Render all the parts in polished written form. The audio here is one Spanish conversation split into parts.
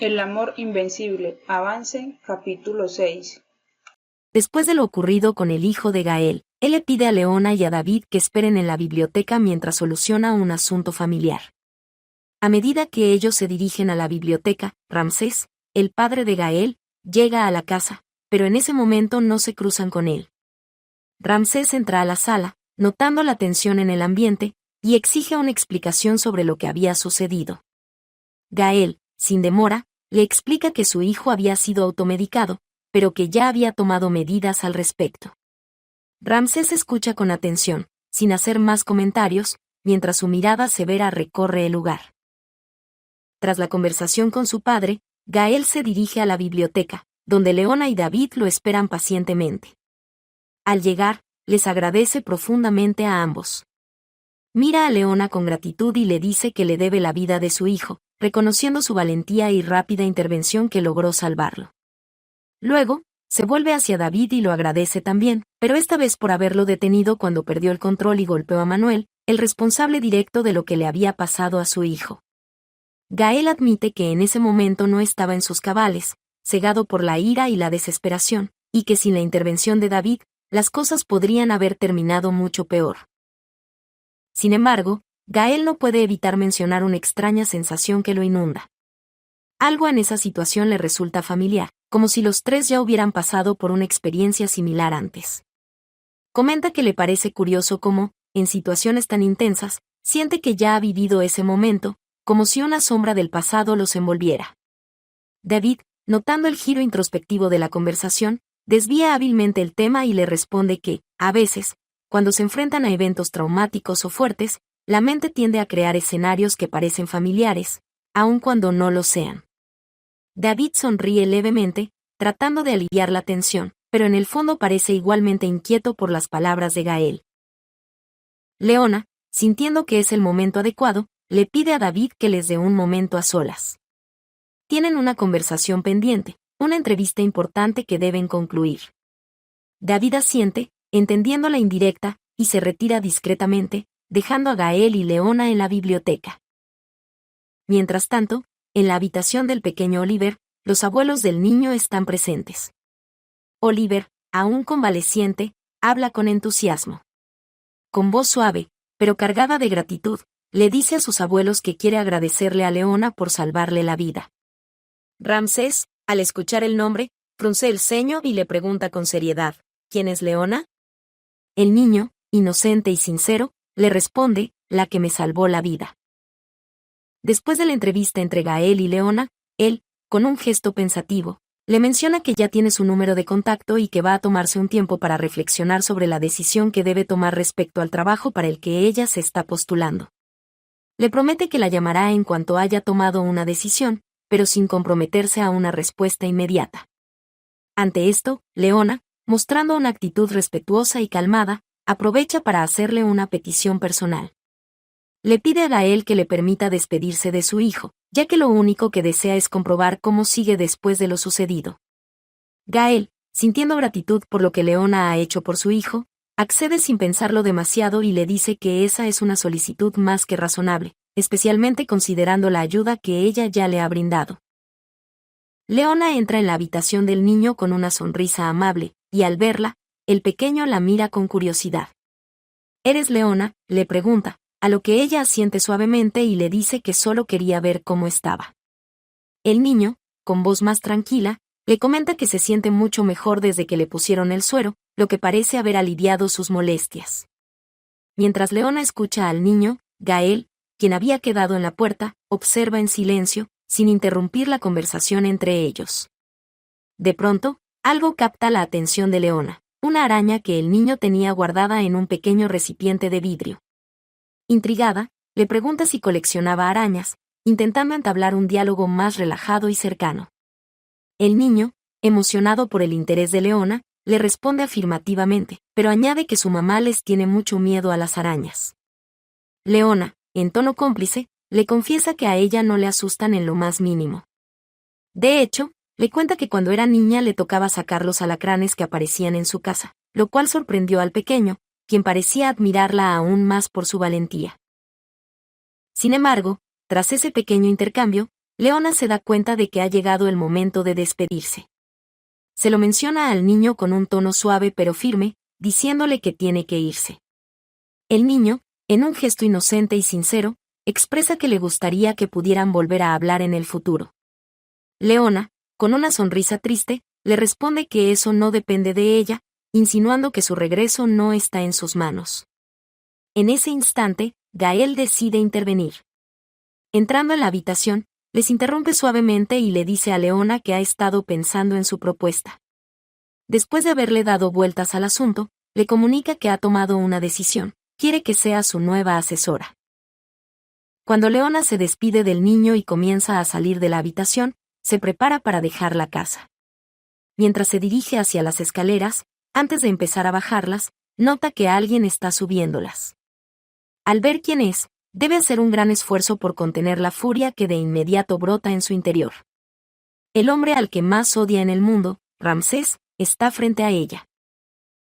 El amor invencible. Avance, capítulo 6. Después de lo ocurrido con el hijo de Gael, él le pide a Leona y a David que esperen en la biblioteca mientras soluciona un asunto familiar. A medida que ellos se dirigen a la biblioteca, Ramsés, el padre de Gael, llega a la casa, pero en ese momento no se cruzan con él. Ramsés entra a la sala, notando la tensión en el ambiente, y exige una explicación sobre lo que había sucedido. Gael, sin demora, le explica que su hijo había sido automedicado, pero que ya había tomado medidas al respecto. Ramsés escucha con atención, sin hacer más comentarios, mientras su mirada severa recorre el lugar. Tras la conversación con su padre, Gael se dirige a la biblioteca, donde Leona y David lo esperan pacientemente. Al llegar, les agradece profundamente a ambos. Mira a Leona con gratitud y le dice que le debe la vida de su hijo, reconociendo su valentía y rápida intervención que logró salvarlo. Luego, se vuelve hacia David y lo agradece también, pero esta vez por haberlo detenido cuando perdió el control y golpeó a Manuel, el responsable directo de lo que le había pasado a su hijo. Gael admite que en ese momento no estaba en sus cabales, cegado por la ira y la desesperación, y que sin la intervención de David, las cosas podrían haber terminado mucho peor. Sin embargo, Gael no puede evitar mencionar una extraña sensación que lo inunda. Algo en esa situación le resulta familiar, como si los tres ya hubieran pasado por una experiencia similar antes. Comenta que le parece curioso cómo, en situaciones tan intensas, siente que ya ha vivido ese momento, como si una sombra del pasado los envolviera. David, notando el giro introspectivo de la conversación, desvía hábilmente el tema y le responde que, a veces, cuando se enfrentan a eventos traumáticos o fuertes, la mente tiende a crear escenarios que parecen familiares, aun cuando no lo sean. David sonríe levemente, tratando de aliviar la tensión, pero en el fondo parece igualmente inquieto por las palabras de Gael. Leona, sintiendo que es el momento adecuado, le pide a David que les dé un momento a solas. Tienen una conversación pendiente, una entrevista importante que deben concluir. David asiente, entendiendo la indirecta, y se retira discretamente, dejando a Gael y Leona en la biblioteca. Mientras tanto, en la habitación del pequeño Oliver, los abuelos del niño están presentes. Oliver, aún convaleciente, habla con entusiasmo. Con voz suave, pero cargada de gratitud, le dice a sus abuelos que quiere agradecerle a Leona por salvarle la vida. Ramsés, al escuchar el nombre, frunce el ceño y le pregunta con seriedad, ¿quién es Leona? El niño, inocente y sincero, le responde, la que me salvó la vida. Después de la entrevista entre Gael y Leona, él, con un gesto pensativo, le menciona que ya tiene su número de contacto y que va a tomarse un tiempo para reflexionar sobre la decisión que debe tomar respecto al trabajo para el que ella se está postulando. Le promete que la llamará en cuanto haya tomado una decisión, pero sin comprometerse a una respuesta inmediata. Ante esto, Leona, mostrando una actitud respetuosa y calmada, aprovecha para hacerle una petición personal. Le pide a Gael que le permita despedirse de su hijo, ya que lo único que desea es comprobar cómo sigue después de lo sucedido. Gael, sintiendo gratitud por lo que Leona ha hecho por su hijo, accede sin pensarlo demasiado y le dice que esa es una solicitud más que razonable, especialmente considerando la ayuda que ella ya le ha brindado. Leona entra en la habitación del niño con una sonrisa amable, y al verla, el pequeño la mira con curiosidad. ¿Eres Leona?, le pregunta, a lo que ella asiente suavemente y le dice que solo quería ver cómo estaba. El niño, con voz más tranquila, le comenta que se siente mucho mejor desde que le pusieron el suero, lo que parece haber aliviado sus molestias. Mientras Leona escucha al niño, Gael, quien había quedado en la puerta, observa en silencio, sin interrumpir la conversación entre ellos. De pronto, algo capta la atención de Leona, una araña que el niño tenía guardada en un pequeño recipiente de vidrio. Intrigada, le pregunta si coleccionaba arañas, intentando entablar un diálogo más relajado y cercano. El niño, emocionado por el interés de Leona, le responde afirmativamente, pero añade que su mamá les tiene mucho miedo a las arañas. Leona, en tono cómplice, le confiesa que a ella no le asustan en lo más mínimo. De hecho, le cuenta que cuando era niña le tocaba sacar los alacranes que aparecían en su casa, lo cual sorprendió al pequeño, quien parecía admirarla aún más por su valentía. Sin embargo, tras ese pequeño intercambio, Leona se da cuenta de que ha llegado el momento de despedirse. Se lo menciona al niño con un tono suave pero firme, diciéndole que tiene que irse. El niño, en un gesto inocente y sincero, expresa que le gustaría que pudieran volver a hablar en el futuro. Leona, con una sonrisa triste, le responde que eso no depende de ella, insinuando que su regreso no está en sus manos. En ese instante, Gael decide intervenir. Entrando en la habitación, les interrumpe suavemente y le dice a Leona que ha estado pensando en su propuesta. Después de haberle dado vueltas al asunto, le comunica que ha tomado una decisión, quiere que sea su nueva asesora. Cuando Leona se despide del niño y comienza a salir de la habitación, se prepara para dejar la casa. Mientras se dirige hacia las escaleras, antes de empezar a bajarlas, nota que alguien está subiéndolas. Al ver quién es, debe hacer un gran esfuerzo por contener la furia que de inmediato brota en su interior. El hombre al que más odia en el mundo, Ramsés, está frente a ella.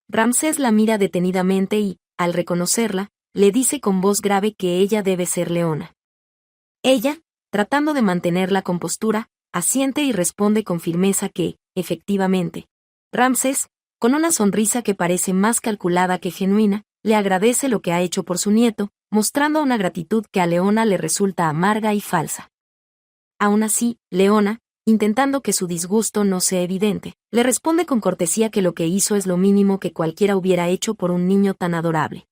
Ramsés la mira detenidamente y, al reconocerla, le dice con voz grave que ella debe ser Leona. Ella, tratando de mantener la compostura, asiente y responde con firmeza que, efectivamente, Ramsés, con una sonrisa que parece más calculada que genuina, le agradece lo que ha hecho por su nieto, mostrando una gratitud que a Leona le resulta amarga y falsa. Aún así, Leona, intentando que su disgusto no sea evidente, le responde con cortesía que lo que hizo es lo mínimo que cualquiera hubiera hecho por un niño tan adorable.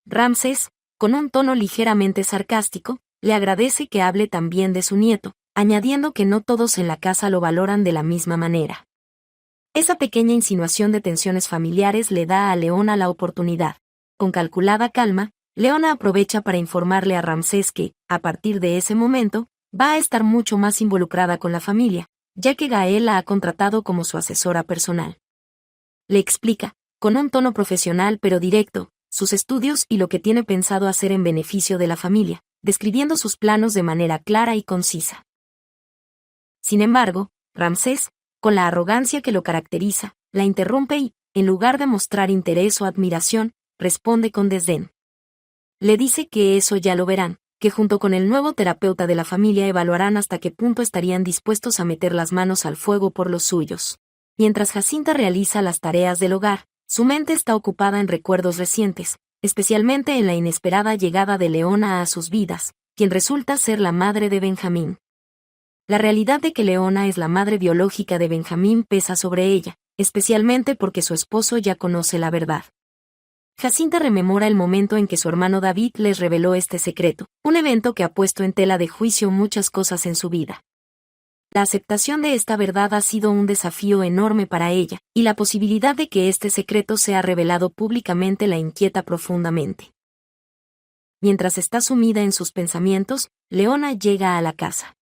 Ramsés, con un tono ligeramente sarcástico, le agradece que hable también de su nieto, añadiendo que no todos en la casa lo valoran de la misma manera. Esa pequeña insinuación de tensiones familiares le da a Leona la oportunidad. Con calculada calma, Leona aprovecha para informarle a Ramsés que, a partir de ese momento, va a estar mucho más involucrada con la familia, ya que Gael la ha contratado como su asesora personal. Le explica, con un tono profesional pero directo, sus estudios y lo que tiene pensado hacer en beneficio de la familia, describiendo sus planos de manera clara y concisa. Sin embargo, Ramsés, con la arrogancia que lo caracteriza, la interrumpe y, en lugar de mostrar interés o admiración, responde con desdén. Le dice que eso ya lo verán, que junto con el nuevo terapeuta de la familia evaluarán hasta qué punto estarían dispuestos a meter las manos al fuego por los suyos. Mientras Jacinta realiza las tareas del hogar, su mente está ocupada en recuerdos recientes, especialmente en la inesperada llegada de Leona a sus vidas, quien resulta ser la madre de Benjamín. La realidad de que Leona es la madre biológica de Benjamín pesa sobre ella, especialmente porque su esposo ya conoce la verdad. Jacinta rememora el momento en que su hermano David les reveló este secreto, un evento que ha puesto en tela de juicio muchas cosas en su vida. La aceptación de esta verdad ha sido un desafío enorme para ella, y la posibilidad de que este secreto sea revelado públicamente la inquieta profundamente. Mientras está sumida en sus pensamientos, Leona llega a la casa.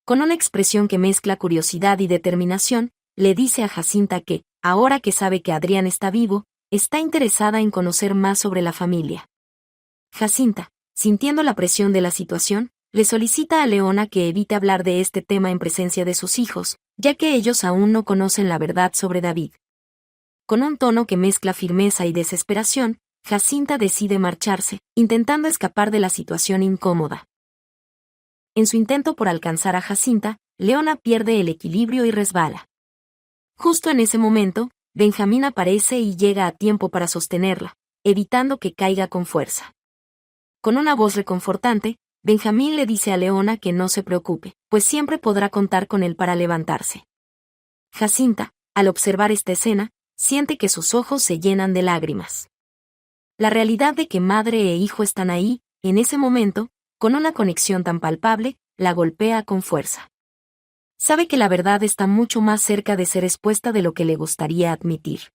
Con una expresión que mezcla curiosidad y determinación, le dice a Jacinta que, ahora que sabe que Adrián está vivo, está interesada en conocer más sobre la familia. Jacinta, sintiendo la presión de la situación, le solicita a Leona que evite hablar de este tema en presencia de sus hijos, ya que ellos aún no conocen la verdad sobre David. Con un tono que mezcla firmeza y desesperación, Jacinta decide marcharse, intentando escapar de la situación incómoda. En su intento por alcanzar a Jacinta, Leona pierde el equilibrio y resbala. Justo en ese momento, Benjamín aparece y llega a tiempo para sostenerla, evitando que caiga con fuerza. Con una voz reconfortante, Benjamín le dice a Leona que no se preocupe, pues siempre podrá contar con él para levantarse. Jacinta, al observar esta escena, siente que sus ojos se llenan de lágrimas. La realidad de que madre e hijo están ahí, en ese momento, con una conexión tan palpable, la golpea con fuerza. Sabe que la verdad está mucho más cerca de ser expuesta de lo que le gustaría admitir.